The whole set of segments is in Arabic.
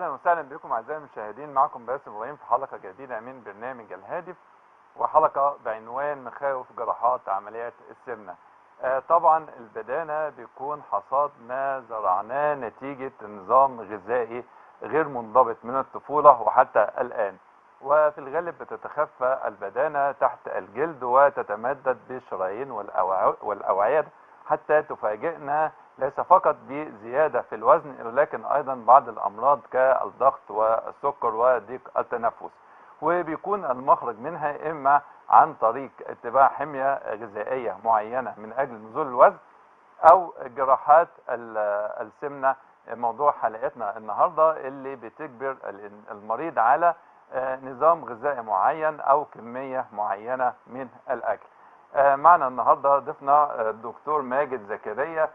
اهلا وسهلا بكم اعزائي المشاهدين. معكم باسم ابراهيم في حلقه جديده من برنامج الهادف، وحلقه بعنوان مخاوف جراحات عمليات السمنه. طبعا البدانه بيكون حصاد ما زرعناه نتيجه نظام غذائي غير منضبط من الطفوله وحتى الان، وفي الغالب بتتخفى البدانه تحت الجلد وتتمدد بالشرايين والاوعيه حتى تفاجئنا ليس فقط بزيادة في الوزن ولكن أيضا بعض الأمراض كالضغط والسكر وضيق التنفس، وبيكون المخرج منها إما عن طريق اتباع حمية غذائية معينة من أجل نزول الوزن أو جراحات السمنة. موضوع حلقتنا النهاردة اللي بتجبر المريض على نظام غذائي معين أو كمية معينة من الأكل. معنا النهارده ضيفنا الدكتور ماجد زكريا،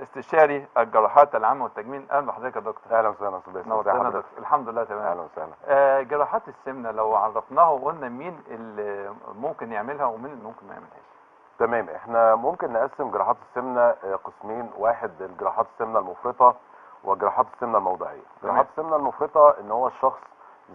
استشاري الجراحات العامه والتجميل. اهلا بحضرتك يا دكتور. اهلا وسهلا استاذ باسم. نورتنا دكتور. الحمد لله تمام. اهلا وسهلا. جراحات السمنه لو عرفناها وقلنا مين اللي ممكن يعملها ومين اللي ممكن ما يعملهاش. تمام، احنا ممكن نقسم جراحات السمنه قسمين، واحد الجراحات السمنه المفرطه وجراحات السمنه الموضعيه. جراحات السمنه المفرطه ان هو الشخص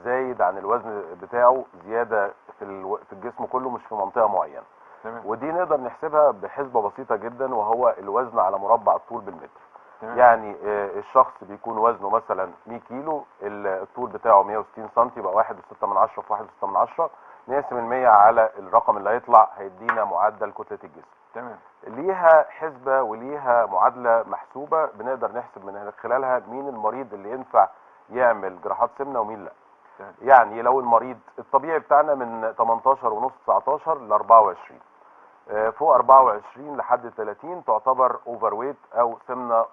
زايد عن الوزن بتاعه زياده في الجسم كله، مش في منطقه معينه. تمام. ودي نقدر نحسبها بحسبه بسيطه جدا، وهو الوزن على مربع الطول بالمتر. تمام. يعني الشخص بيكون وزنه مثلا 100 كيلو، الطول بتاعه 160 سم، يبقى 1.6 في 1.6، نقسم ال 100 على الرقم اللي هيطلع هيدينا معدل كتله الجسم. تمام. ليها حسبه وليها معادله محسوبه بنقدر نحسب من خلالها مين المريض اللي ينفع يعمل جراحات سمنه ومين لا. تمام. يعني لو المريض الطبيعي بتاعنا من 18 ونص 19 ل 24، فوق 24 لحد 30 تعتبر اوفر ويت او سمنه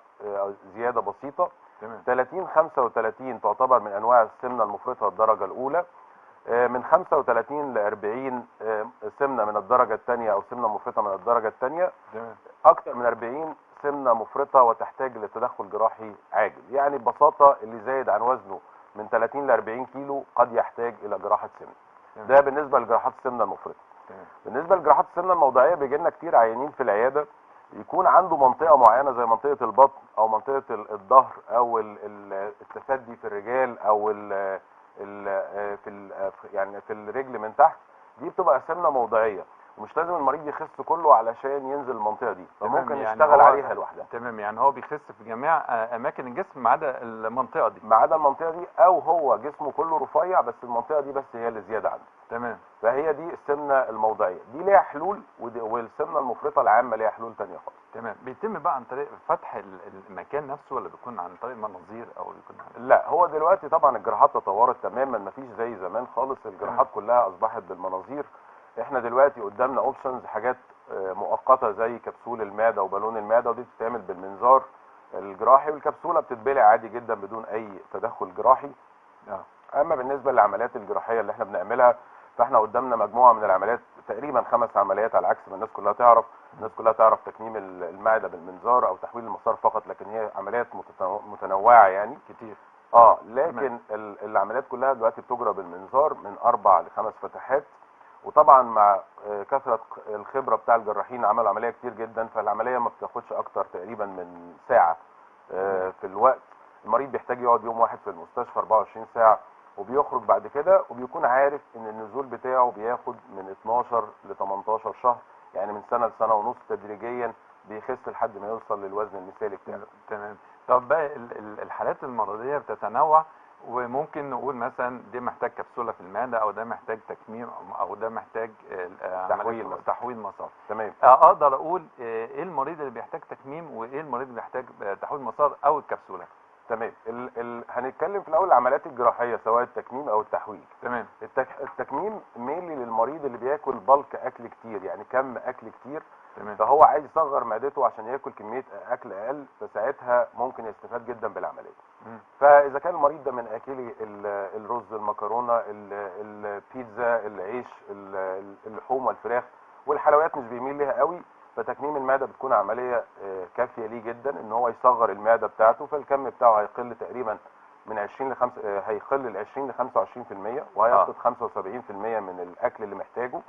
زياده بسيطه. تمام. 30 35 تعتبر من انواع السمنه المفرطه الدرجه الاولى. من 35 ل 40 سمنه من الدرجه الثانيه او سمنه مفرطه من الدرجه الثانيه. تمام. اكثر من 40 سمنه مفرطه وتحتاج لتدخل جراحي عاجل. يعني ببساطه اللي زايد عن وزنه من 30 ل 40 كيلو قد يحتاج الى جراحه سمنه. ده بالنسبه لجراحات السمنه المفرطه. بالنسبه لجراحات السمنه الموضعيه بيجي لنا كتير عيانين في العياده يكون عنده منطقه معينه زي منطقه البطن او منطقه الظهر او التثدي في الرجال او يعني في الرجل من تحت. دي بتبقى سمنه موضعيه، ومش لازم المريض يخس كله علشان ينزل المنطقه دي، فممكن يعني يشتغل عليها لوحدها. تمام، يعني هو بيخس في جميع اماكن الجسم ما عدا المنطقه دي. ما عدا المنطقه دي، او هو جسمه كله رفيع بس المنطقه دي بس هي اللي زياده عنده. تمام. فهي دي السمنه الموضعيه، دي ليها حلول، والسمنه المفرطه العامه ليها حلول ثانيه خالص. تمام. بيتم بقى عن طريق فتح المكان نفسه ولا بيكون عن طريق مناظير او بيكون لا، هو دلوقتي طبعا الجراحات تطورت تماما، مفيش زي زمان خالص. الجراحات كلها اصبحت بالمناظير. احنا دلوقتي قدامنا اوبشنز، حاجات مؤقته زي كبسول المعده وبالون المعده، ودي بتتعمل بالمنظار الجراحي، والكبسوله بتتبلع عادي جدا بدون اي تدخل جراحي. اما بالنسبه للعمليات الجراحيه اللي احنا بنعملها، فاحنا قدامنا مجموعه من العمليات، تقريبا 5 عمليات على عكس ما الناس كلها تعرف. الناس كلها تعرف تكميم المعده بالمنظار او تحويل المسار فقط، لكن هي عمليات متنوعه يعني كتير. لكن العمليات كلها دلوقتي بتجرى بالمنظار من 4 ل5 فتحات. وطبعا مع كثره الخبره بتاع الجراحين عملوا عمليه كتير جدا، فالعمليه ما بتاخدش اكتر تقريبا من ساعه في الوقت. المريض بيحتاج يقعد يوم واحد في المستشفى 24 ساعه، وبيخرج بعد كده وبيكون عارف ان النزول بتاعه بياخد من 12 ل 18 شهر، يعني من سنه لسنه ونص تدريجيا بيخس لحد ما يوصل للوزن المثالي بتاعه. تمام. طب بقى الحالات المرضيه بتتنوع، وممكن نقول مثلا ده محتاج كبسوله في المعده، او ده محتاج تكميم، او ده محتاج تحويل مسار. تمام. اقدر اقول ايه المريض اللي بيحتاج تكميم وايه المريض اللي بيحتاج تحويل مسار او الكبسوله؟ تمام. هنتكلم في الاول العمليات الجراحيه سواء التكميم او التحويل. تمام. التكميم مينلي للمريض اللي بياكل بلك اكل كتير، يعني كم اكل كتير. تمام. فهو عايز يصغر معدته عشان ياكل كميه اكل اقل، فساعتها ممكن يستفاد جدا بالعمليه. فاذا كان المريض ده من اكلي الرز، المكرونه، البيتزا، العيش، اللحوم والفراخ والحلويات مش بيميل ليها قوي، فتكميم المعده بتكون عمليه كافيه ليه جدا ان هو يصغر المعده بتاعته، فالكم بتاعه هيقل تقريبا من 20 ل 5 هيقل ل 20 ل 25%، وهيفقد 75% من الاكل اللي محتاجه،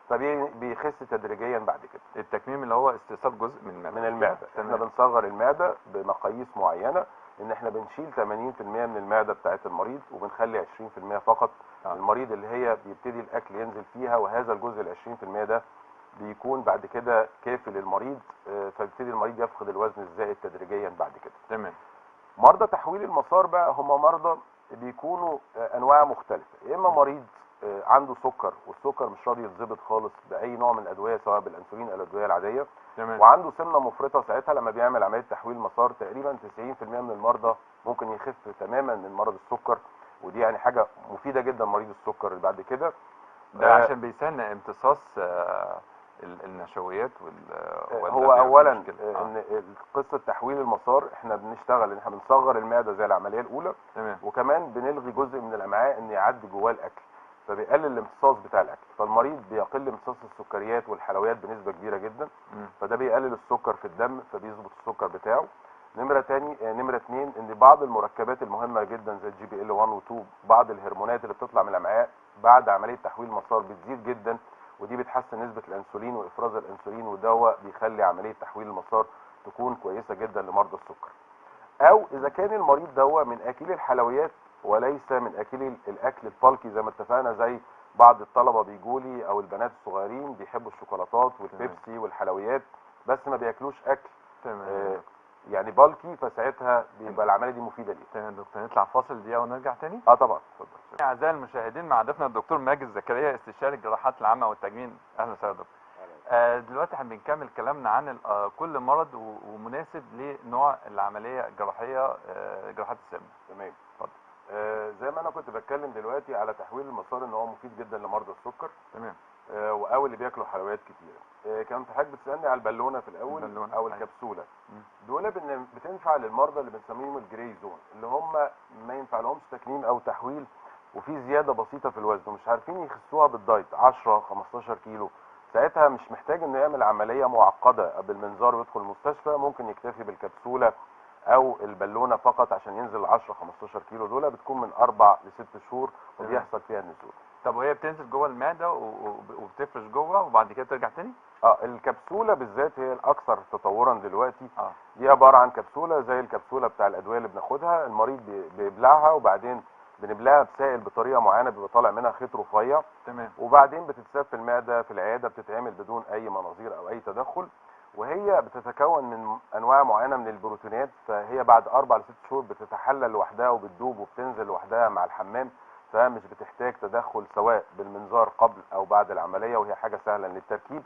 فبيخس تدريجيا بعد كده. التكميم اللي هو استصاب جزء من المعده. احنا بنصغر المعده بمقاييس معينه، ان احنا بنشيل 80% من المعده بتاعه المريض وبنخلي 20% فقط المريض اللي هي بيبتدي الاكل ينزل فيها، وهذا الجزء ال 20% ده بيكون بعد كده كافي للمريض، فبيبتدي المريض يفقد الوزن الزائد تدريجيا بعد كده. تمام. مرضى تحويل المسار بقى هم مرضى بيكونوا انواع مختلفه، يا اما مريض عنده سكر والسكر مش راضي يتظبط خالص باي نوع من الادويه سواء بالانسولين او الادويه العاديه، تمام. وعنده سمنه مفرطه، ساعتها لما بيعمل عمليه تحويل مسار تقريبا 90% من المرضى ممكن يخف تماما من مرض السكر، ودي يعني حاجه مفيده جدا مريض السكر اللي بعد كده. ده عشان بيسهل امتصاص النشويات هو اولا ان قصه تحويل المسار احنا بنشتغل ان احنا بنصغر المعده زي العمليه الاولى، تمام. وكمان بنلغي جزء من الامعاء ان يعدي جواه الاكل، فبيقلل الامتصاص بتاع الاكل، فالمريض بيقل امتصاص السكريات والحلويات بنسبه كبيره جدا، فده بيقلل السكر في الدم فبيظبط السكر بتاعه. نمره اتنين ان بعض المركبات المهمه جدا زي الجي بي ال 1 و 2 بعض الهرمونات اللي بتطلع من الامعاء بعد عمليه تحويل المسار بتزيد جدا، ودي بتحسن نسبه الانسولين وافراز الانسولين، وده بيخلي عمليه تحويل المسار تكون كويسه جدا لمرضى السكر. او اذا كان المريض ده من اكيل الحلويات وليس من اكيل الاكل البالكي زي ما اتفقنا، زي بعض الطلبه بيجولي او البنات الصغيرين بيحبوا الشوكولاتات والبيبسي والحلويات بس ما بياكلوش اكل يعني بالكي، فساعتها بيبقى العمليه دي مفيده ليه. تمام يا دكتور، نطلع فاصل دقيقه ونرجع تاني. طبعا اتفضل. اعزائي المشاهدين، مع ضيفنا الدكتور ماجد زكريا استشاري الجراحات العامه والتجميل. اهلا وسهلا دكتور. دلوقتي احنا بنكمل كلامنا عن كل مرض ومناسب لنوع العمليه الجراحيه، جراحات السمنه. تمام اتفضل. زي ما انا كنت بتكلم دلوقتي على تحويل المسار ان هو مفيد جدا لمرضى السكر. تمام. او اللي بياكلوا حلويات كتير. كانت حضرتك بتسالني على البالونه في الاول او الكبسوله. دول بتنفع للمرضى اللي بنسميهم الجري زون، اللي هم ما ينفع لهمش تكميم او تحويل وفي زياده بسيطه في الوزن ومش عارفين يخسوها بالدايت 10 15 كيلو، ساعتها مش محتاج انه يعمل عمليه معقده بالمنظار ويدخل المستشفى، ممكن يكتفي بالكبسوله او البالونه فقط عشان ينزل 10 15 كيلو. دول بتكون من 4 ل 6 شهور وبيحصل فيها النزول. طب وهي بتنزل جوه المعده وبتفرش جوه وبعد كده ترجع تاني؟ الكبسوله بالذات هي الاكثر تطورا دلوقتي. دي عباره عن كبسوله زي الكبسوله بتاع الادويه اللي بناخدها، المريض بيبلعها وبعدين بنبلعها بسائل بطريقه معينه بيبقى طالع منها خيط رفيع. تمام. وبعدين بتتساب في المعده في العياده، بتتعمل بدون اي مناظير او اي تدخل، وهي بتتكون من انواع معينه من البروتينات، فهي بعد 4 ل 6 شهور بتتحلل لوحدها وبتدوب وبتنزل لوحدها مع الحمام، فمش بتحتاج تدخل سواء بالمنظار قبل او بعد العمليه، وهي حاجه سهله للتركيب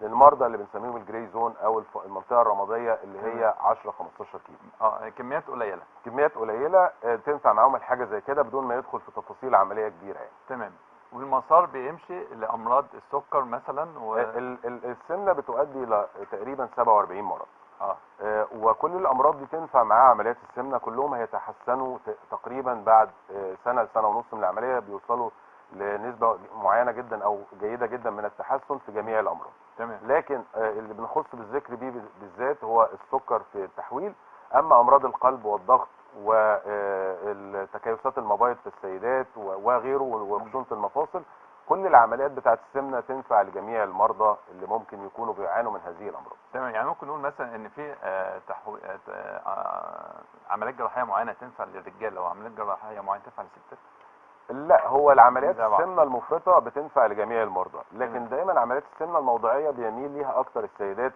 للمرضى اللي بنسميهم الجري زون او المنطقه الرماديه اللي هي 10 15 كيلو. كميات قليله. كميات قليله تنفع معاهم الحاجه زي كده بدون ما يدخل في تفاصيل عمليه كبيره يعني. تمام. والمسار بيمشي لامراض السكر مثلا السمنه بتؤدي الى تقريبا 47 مرض. وكل الامراض دي تنفع معاها عمليات السمنه، كلهم هيتحسنوا تقريبا بعد سنه لسنه ونص من العمليه، بيوصلوا لنسبه معينه جدا او جيده جدا من التحسن في جميع الامراض. تمام. لكن اللي بنخص بالذكر بيه بالذات هو السكر في التحويل. اما امراض القلب والضغط والتكيسات المبايض في السيدات وغيره وخشونه المفاصل، كل العمليات بتاعت السمنه تنفع لجميع المرضى اللي ممكن يكونوا بيعانوا من هذه الامراض. تمام. يعني ممكن نقول مثلا ان في عمليات جراحيه معينه تنفع للرجاله وعمليات جراحيه معينه تنفع للستات؟ لا، هو العمليات السمنه المفرطه بتنفع لجميع المرضى، لكن دايما عمليات السمنه الموضعيه بيميل ليها اكتر السيدات،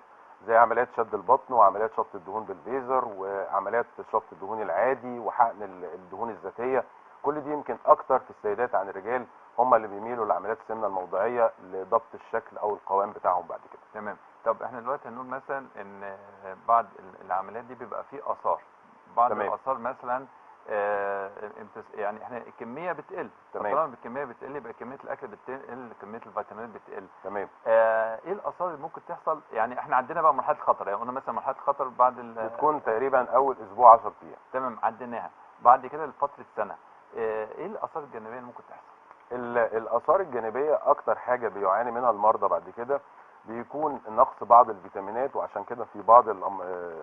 زي عمليات شد البطن وعمليات شفط الدهون بالليزر وعمليات شفط الدهون العادي وحقن الدهون الذاتيه. كل دي يمكن اكتر في السيدات عن الرجال، هم اللي بيميلوا لعمليات السمنه الموضعيه لضبط الشكل او القوام بتاعهم بعد كده. تمام. طب احنا دلوقتي هنقول مثلا ان بعد العمليات دي بيبقى فيه اثار، بعض الاثار مثلا يعني احنا الكميه بتقل. تمام. طالما الكميه بتقل يبقى كميه الاكل بتقل، كميه الفيتامينات بتقل. تمام. ايه الاثار اللي ممكن تحصل؟ يعني احنا عندنا بقى مرحله خطر، يعني قلنا مثلا مرحله خطر بعد بتكون تقريبا اول اسبوع 10 ايام. تمام، عديناها. بعد كده لفتره سنه، ايه الاثار الجانبيه اللي ممكن تحصل؟ الاثار الجانبيه اكتر حاجه بيعاني منها المرضى بعد كده بيكون نقص بعض الفيتامينات، وعشان كده في بعض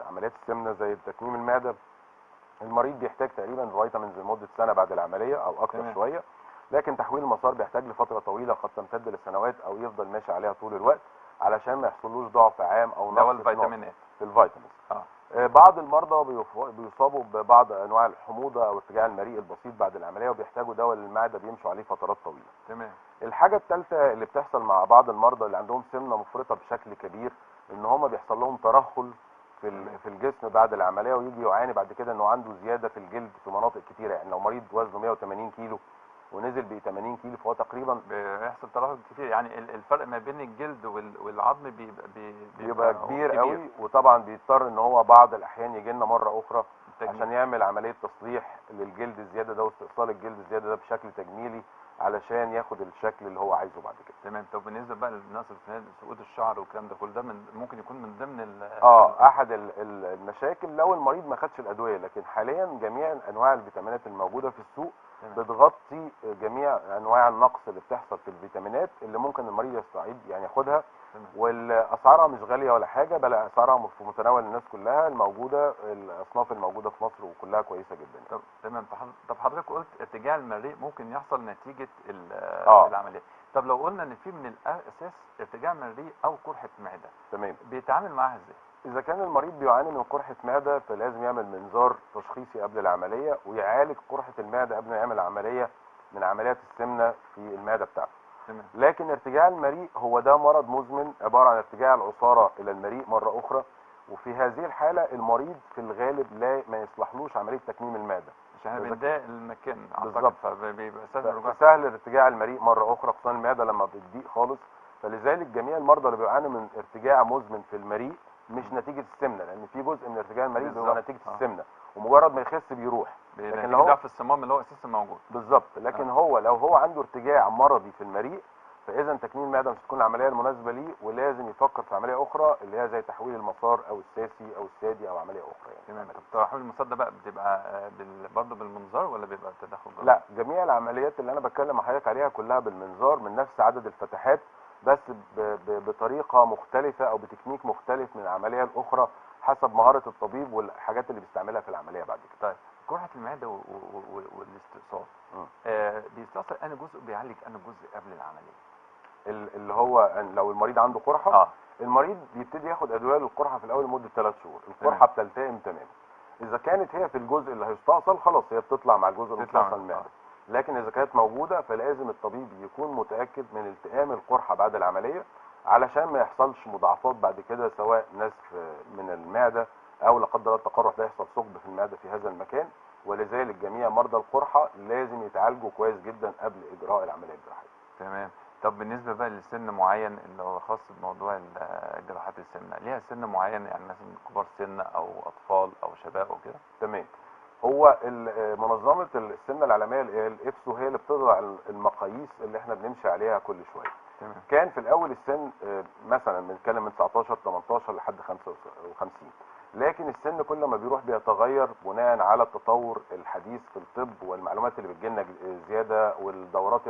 عمليات السمنه زي تكميم المعده المريض بيحتاج تقريبا فيتامينز لمده سنه بعد العمليه او اكتر شويه، لكن تحويل المسار بيحتاج لفتره طويله قد تمتد لسنوات او يفضل ماشي عليها طول الوقت علشان ما يحصلوش ضعف عام او نقص الفيتامينات في الفيتامينز. بعض المرضى بيصابوا ببعض انواع الحموضه او ارتجاع المريء البسيط بعد العمليه وبيحتاجوا دواء للمعده بيمشوا عليه فترات طويله. تمام. الحاجه الثالثه اللي بتحصل مع بعض المرضى اللي عندهم سمنه مفرطه بشكل كبير ان هم بيحصل لهم ترهل في الجسم بعد العمليه، ويجي يعاني بعد كده انه عنده زياده في الجلد في مناطق كتيره. يعني لو مريض وزنه 180 كيلو ونزل ب 80 كيلو فهو تقريبا بيحصل ترهل كتير، يعني الفرق ما بين الجلد والعظم بيبقى كبير قوي، وطبعا بيضطر ان هو بعض الاحيان يجي لنا مره اخرى عشان يعمل عمليه تصليح للجلد الزياده ده واستئصال الجلد الزياده ده بشكل تجميلي علشان ياخد الشكل اللي هو عايزه بعد كده. تمام. طب بالنسبه بقى للناس اللي في سقوط الشعر والكلام ده كل ده ممكن يكون من ضمن احد المشاكل لو المريض ما خدش الادويه، لكن حاليا جميع انواع الفيتامينات الموجوده في السوق بتغطي جميع انواع النقص اللي بتحصل في الفيتامينات اللي ممكن المريض يستعيد يعني ياخدها. والاسعارها مش غاليه ولا حاجه، بل اسعارها في متناول الناس كلها الموجوده، الاصناف الموجوده في مصر وكلها كويسه جدا. طب تمام. طب حضرتك قلت ارتجاع المريء ممكن يحصل نتيجه العمليه. طب لو قلنا ان في من الاساس ارتجاع مريء او قرحه معده، تمام، بيتعامل معاها ازاي؟ اذا كان المريض بيعاني من قرحه معده فلازم يعمل منظار تشخيصي قبل العمليه ويعالج قرحه المعده قبل ما يعمل عمليه من عمليات السمنه في المعده بتاعته. تمام. لكن ارتجاع المريء هو ده مرض مزمن عباره عن ارتجاع العصاره الى المريء مره اخرى، وفي هذه الحاله المريض في الغالب ما يصلحلوش عمليه تكميم المعده عشان بنضايق المكان بالظبط، فبيبقى سهل الرجوع. سهل ارتجاع المريء مره اخرى خصوصا المعده لما بتضيق خالص. فلذلك جميع المرضى اللي بيعانوا من ارتجاع مزمن في المريء مش نتيجه السمنه، لان في جزء من ارتجاع المريء بيبقى نتيجه السمنه ومجرد ما يخس بيروح، لكن هو ضعف الصمام اللي هو اساسا موجود بالظبط. لكن هو لو هو عنده ارتجاع مرضي في المريء فاذا تكميم المعده مش هتكون العمليه المناسبه ليه، ولازم يفكر في عمليه اخرى اللي هي زي تحويل المسار او الساسي او السادي او عمليه اخرى يعني. تمام. طب تحويل المسار ده بقى بتبقى برضه بالمنظار ولا بيبقى تدخل جراحي؟ لا، جميع العمليات اللي انا بتكلم مع حضرتك عليها كلها بالمنظار من نفس عدد الفتحات، بس بطريقه مختلفه او بتكنيك مختلف من العمليه الاخرى حسب مهاره الطبيب والحاجات اللي بيستعملها في العمليه بعد كده. طيب قرحه المعده والاستئصال بيستأصل انا جزء بيعالج انا جزء قبل العمليه؟ اللي هو لو المريض عنده قرحه المريض بيبتدي ياخد ادويه للقرحه في الاول لمده 3 شهور، القرحه بتلتئم تماما. اذا كانت هي في الجزء اللي هيستأصل خلاص هي بتطلع مع الجزء اللي مستأصل المعده. لكن اذا كانت موجوده فلازم الطبيب يكون متاكد من التئام القرحه بعد العمليه علشان ما يحصلش مضاعفات بعد كده، سواء نزف من المعده او لا قدر الله التقرح ده يحصل ثقب في المعده في هذا المكان. ولذلك جميع مرضى القرحه لازم يتعالجوا كويس جدا قبل اجراء العمليه الجراحيه. تمام. طب بالنسبه بقى لسن معين اللي هو خاص بموضوع جراحات السمنه، ليها سن معين يعني مثلا كبار سن او اطفال او شباب وكده؟ تمام. هو منظمه السمنه العالميه اللي هي الإفسو هي اللي بتضع المقاييس اللي احنا بنمشي عليها كل شويه. تمام. كان في الاول السن مثلا بنتكلم من 19 18 لحد 55، لكن السن كل ما بيروح بيتغير بناء على التطور الحديث في الطب والمعلومات اللي بتجيلنا زياده والدورات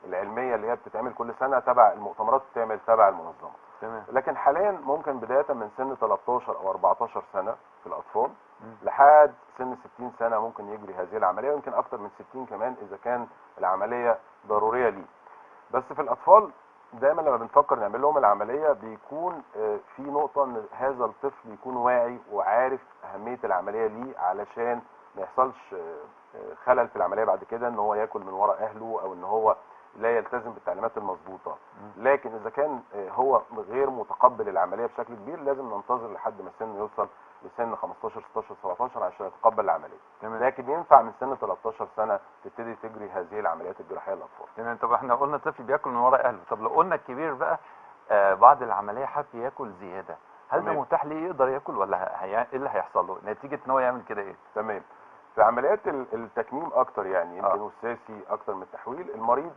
العلميه اللي هي بتتعمل كل سنه تبع المؤتمرات بتعمل تبع المنظمه. تمام. لكن حاليا ممكن بدايه من سن 13 او 14 سنه في الاطفال لحد سن 60 سنه ممكن يجري هذه العمليه، ويمكن اكتر من 60 كمان اذا كان العمليه ضروريه ليه. بس في الاطفال دايما لما بنفكر نعمل لهم العمليه بيكون في نقطه ان هذا الطفل يكون واعي وعارف اهميه العمليه ليه علشان ما يحصلش خلل في العمليه بعد كده ان هو ياكل من وراء اهله او ان هو لا يلتزم بالتعليمات المظبوطه. لكن اذا كان هو غير متقبل العمليه بشكل كبير لازم ننتظر لحد ما السن يوصل لسن 15 16 17 عشان يتقبل العمليه. تمام. لكن ينفع من سن 13 سنه تبتدي تجري هذه العمليات الجراحيه للاطفال. تمام. طب احنا قلنا الطفل بياكل من وراء اهله، طب لو قلنا الكبير بقى بعد العمليه حب ياكل زياده، هل ده متاح ليه يقدر ياكل ولا ايه اللي هيحصل له نتيجه ان هو يعمل كده ايه؟ تمام. في عمليات التكميم اكتر يعني يمكن والساسي اكتر من التحويل المريض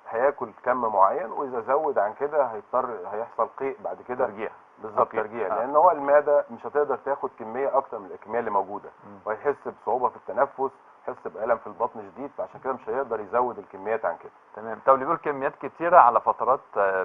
هياكل كم معين، واذا زود عن كده هيحصل قيء بعد كده. ترجيع. بالظبط ترجيع. لان هو المعده مش هتقدر تاخد كميه اكتر من الكميه اللي موجوده وهيحس بصعوبه في التنفس يحس بالم في البطن شديد، فعشان كده مش هيقدر يزود الكميات عن كده. تمام. طب اللي بيقول كميات كتيره على فترات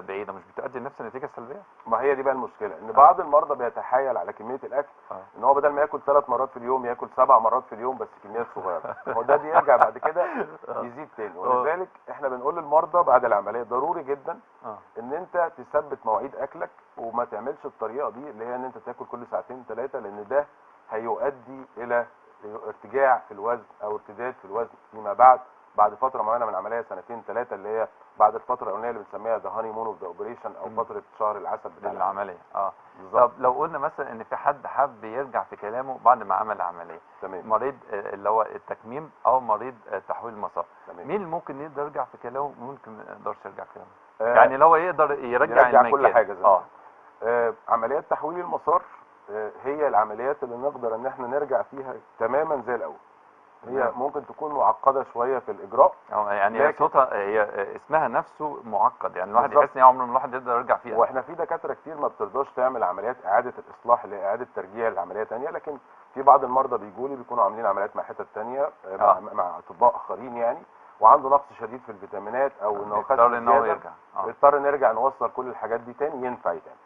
بعيده مش بتؤدي لنفس النتيجه السلبيه؟ ما هي دي بقى المشكله، ان بعض المرضى بيتحايل على كميه الاكل، اه ان هو بدل ما ياكل 3 مرات في اليوم ياكل 7 مرات في اليوم بس كميات صغيره، هو ده بيرجع بعد كده يزيد تاني. ولذلك احنا بنقول للمرضى بعد العمليه ضروري جدا اه ان انت تثبت مواعيد اكلك، وما تعملش الطريقه دي اللي هي ان انت تاكل كل ساعتين 3، لان ده هيؤدي الى ارتجاع في الوزن او ارتداد في الوزن فيما بعد فتره معينه من العمليه، سنتين 3، اللي هي بعد الفتره الاولانيه اللي بنسميها ذا هاني مون اوف ذا اوبريشن، او فتره شهر العسل بتاع للعمليه. بالظبط. طب لو قلنا مثلا ان في حد حب يرجع في كلامه بعد ما عمل عمليه، تمام مريض اللي هو التكميم او مريض تحويل المسار، تمام. مين اللي ممكن يقدر يرجع في كلامه ممكن ما يقدرش يرجع في كلامه؟ يعني يعني لو يقدر يرجع المكان كل حاجه زي ما عمليات تحويل المسار هي العمليات اللي نقدر ان احنا نرجع فيها تماما زي الاول. هي ممكن تكون معقده شويه في الاجراء، يعني هي صوتها هي اسمها نفسه معقد، يعني الواحد بالظبط. يحس ان عمره ما الواحد يقدر يرجع فيها. واحنا في دكاتره كتير ما بترضاش تعمل عمليات اعاده الاصلاح اللي هي اعاده ترجيع العمليه ثانيه، لكن في بعض المرضى بيجوا لي بيكونوا عاملين عمليات مع حتت ثانيه مع اطباء اخرين يعني، وعنده نقص شديد في الفيتامينات او انه خس بيضطر ان هو زياده، يرجع بيضطر نرجع نوصل كل الحاجات دي تاني ينفع تاني.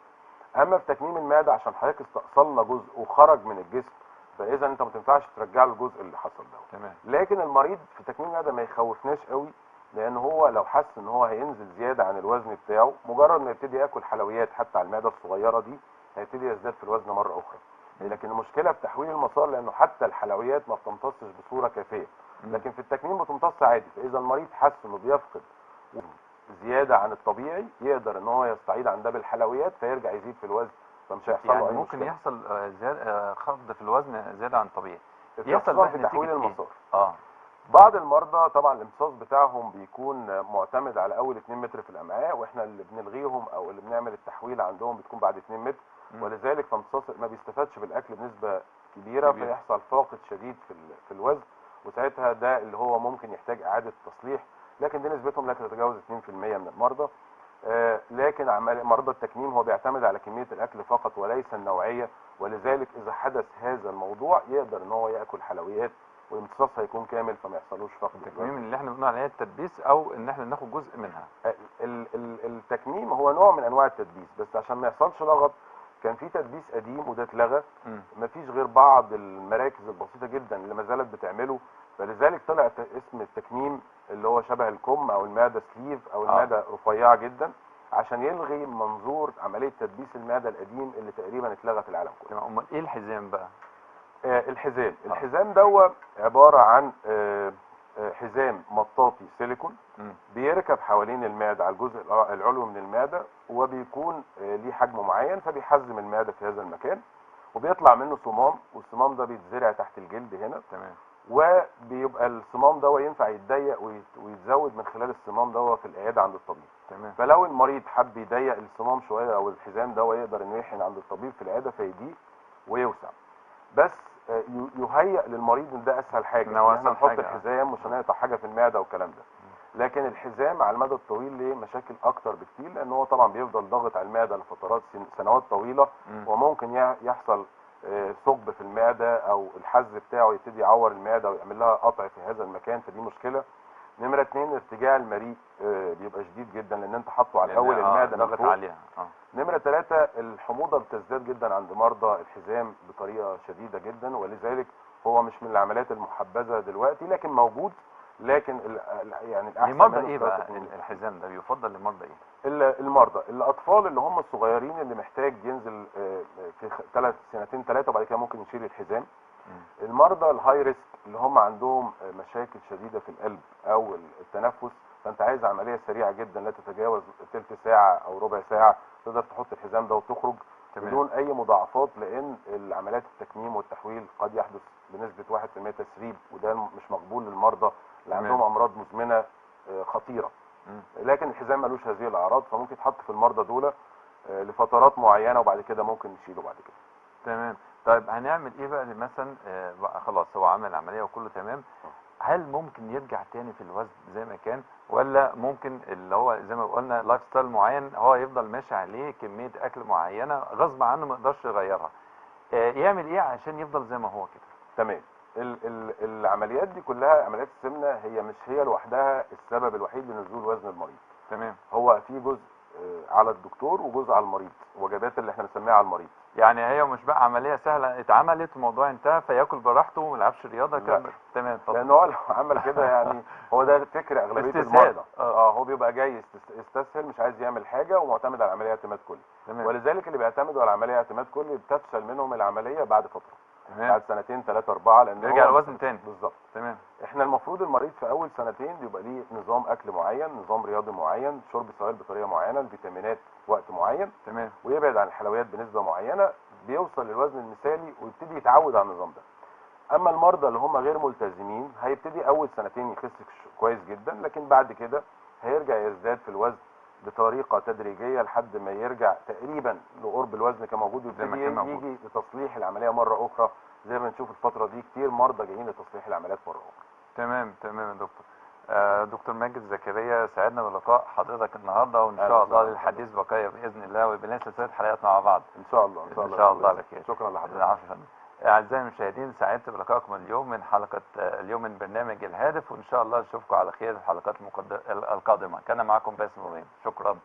اما في تكميم المعده عشان حضرتك استأصلنا جزء وخرج من الجسم، فاذا انت ما تنفعش ترجع له الجزء اللي حصل ده. تمام. لكن المريض في تكميم المعده ما يخوفناش قوي، لان هو لو حس ان هو هينزل زياده عن الوزن بتاعه، مجرد ما يبتدي ياكل حلويات حتى على المعده الصغيره دي هيبتدي يزداد في الوزن مره اخرى. لكن المشكله في تحويل المسار لانه حتى الحلويات ما بتمتصش بصوره كافيه، لكن في التكميم بتمتص عادي. فاذا المريض حس انه بيفقد زياده عن الطبيعي، يقدر ان هو يستعيد عن ده بالحلويات فيرجع يزيد في الوزن، فمش هيحصل له يعني اي ممكن مشكله. يحصل خفض في الوزن زياده عن الطبيعي، يحصل بقى في تحويل نتيجة المسار. بعض المرضى طبعا الامتصاص بتاعهم بيكون معتمد على اول 2 متر في الامعاء، واحنا اللي بنلغيهم او اللي بنعمل التحويل عندهم بتكون بعد 2 متر، ولذلك فامتصاص ما بيستفادش بالاكل بنسبه كبيره، فيحصل فاقد شديد في الوزن، وساعتها ده اللي هو ممكن يحتاج اعاده تصليح، لكن دي نسبتهم لا تتجاوز 2% من المرضى. لكن مرضى التكميم هو بيعتمد على كميه الاكل فقط وليس النوعيه، ولذلك اذا حدث هذا الموضوع يقدر ان هو ياكل حلويات والامتصاص هيكون كامل فما يحصلوش فقد. التكميم اللي احنا بنقول عليها التدبيس او ان احنا ناخد جزء منها. التكميم هو نوع من انواع التدبيس، بس عشان ما يحصلش لغط كان في تدبيس قديم وده اتلغى، مفيش غير بعض المراكز البسيطه جدا اللي ما زالت بتعمله، فلذلك طلع اسم التكميم اللي هو شبه الكم او المعده سليف او المعده رفيعه جدا، عشان يلغي منظور عمليه تدبيس المعده القديم اللي تقريبا اتلغى في العالم كله. امال ايه الحزام بقى؟ الحزام ده عباره عن حزام مطاطي سيليكون بيركب حوالين المعده على الجزء العلوي من المعده، وبيكون ليه حجم معين فبيحزم المعده في هذا المكان، وبيطلع منه صمام، والصمام ده بيتزرع تحت الجلد هنا. تمام. وبيبقى الصمام ده ينفع يتضيق ويتزود من خلال الصمام ده في العياده عند الطبيب. تمام. فلو المريض حب يضيق الصمام شويه او الحزام ده يقدر انه يحقن عند الطبيب في العياده فيضيق ويوسع، بس يهيئ للمريض ان ده اسهل حاجه ان احنا نحط الحزام مش هنقطع حاجه في المعده والكلام ده. لكن الحزام على المدى الطويل ليه مشاكل اكتر بكتير، لان هو طبعا بيفضل ضاغط على المعده لفترات سنوات طويله، وممكن يحصل ثقب في المعده او الحز بتاعه يبتدي يعور المعده ويعمل لها قطع في هذا المكان، فدي مشكله. نمره 2 ارتجاع المريء بيبقى شديد جدا لان انت حاطه على اول المعده ضغط عليها. نمره 3 الحموضه بتزداد جدا عند مرضى الحزام بطريقه شديده جدا، ولذلك هو مش من العمليات المحبذه دلوقتي لكن موجود، لكن يعني الاحسن لمرضى ايه بقى الحزام ده بيفضل لمرضى ايه؟ المرضى الاطفال اللي هم الصغيرين اللي محتاج ينزل في سنتين 3 وبعد كده ممكن يشيل الحزام. المرضى الهاي ريسك اللي هم عندهم مشاكل شديده في القلب او التنفس، فانت عايز عمليه سريعه جدا لا تتجاوز تلت ساعه او ربع ساعه، تقدر تحط الحزام ده وتخرج بدون اي مضاعفات، لان العمليات التكميم والتحويل قد يحدث بنسبه 1% تسريب، وده مش مقبول للمرضى اللي عندهم امراض مزمنه خطيره. لكن الحزام ملوش هذه الاعراض، فممكن يتحط في المرضى دول لفترات معينه وبعد كده ممكن نشيله بعد كده. تمام. طيب هنعمل ايه بقى مثلا بقى خلاص هو عمل العمليه وكله تمام، هل ممكن يرجع تاني في الوزن زي ما كان، ولا ممكن اللي هو زي ما قلنا لايف ستايل معين هو يفضل ماشي عليه كميه اكل معينه غصب عنه ما يقدرش يغيرها، يعمل ايه عشان يفضل زي ما هو كده؟ تمام. العمليات دي كلها، عمليات السمنه مش هي لوحدها السبب الوحيد لنزول وزن المريض. تمام. هو في جزء على الدكتور وجزء على المريض، وجبات اللي احنا بنسميها على المريض. يعني هي مش بقى عمليه سهله اتعملت والموضوع انتهى فياكل براحته وما يلعبش رياضه لا. تمام. لان هو لو عمل كده يعني هو ده فكر اغلبيه استسهال. المرضى. هو بيبقى جاي يستسهل، مش عايز يعمل حاجه ومعتمد على العمليه اعتماد كلي. تمام. ولذلك اللي بيعتمدوا على العمليه اعتماد كلي بتفشل منهم العمليه بعد فتره، تمام. بعد سنتين 3 4، لان يرجع هو الوزن تاني. بالظبط. تمام. احنا المفروض المريض في اول سنتين بيبقى ليه نظام اكل معين، نظام رياضي معين، شرب سوائل بطريقه معينه، الفيتامينات وقت معين، تمام. ويبعد عن الحلويات بنسبه معينه، بيوصل للوزن المثالي ويبتدي يتعود على النظام ده. اما المرضى اللي هم غير ملتزمين هيبتدي اول سنتين يخس كويس جدا، لكن بعد كده هيرجع يزداد في الوزن بطريقه تدريجيه لحد ما يرجع تقريبا لقرب الوزن كان موجود، ويبتدي يجي لتصليح العمليه مره اخرى، زي ما نشوف الفتره دي كتير مرضى جايين لتصليح العمليات مره اخرى. تمام يا دكتور. دكتور ماجد زكريا، سعدنا بلقاء حضرتك النهارده، وان شاء الله للحديث بقايا باذن الله، ويبقى سلسله حلقات مع بعض ان شاء الله. ان شاء الله على خير. شكرا لحضرتك. العفو يا فندم. اعزائي المشاهدين، سعدت بلقائكم اليوم من حلقه اليوم من برنامج الهادف، وان شاء الله نشوفكم على خير في الحلقات القادمه. كان معكم باسم ابراهيم، شكرا.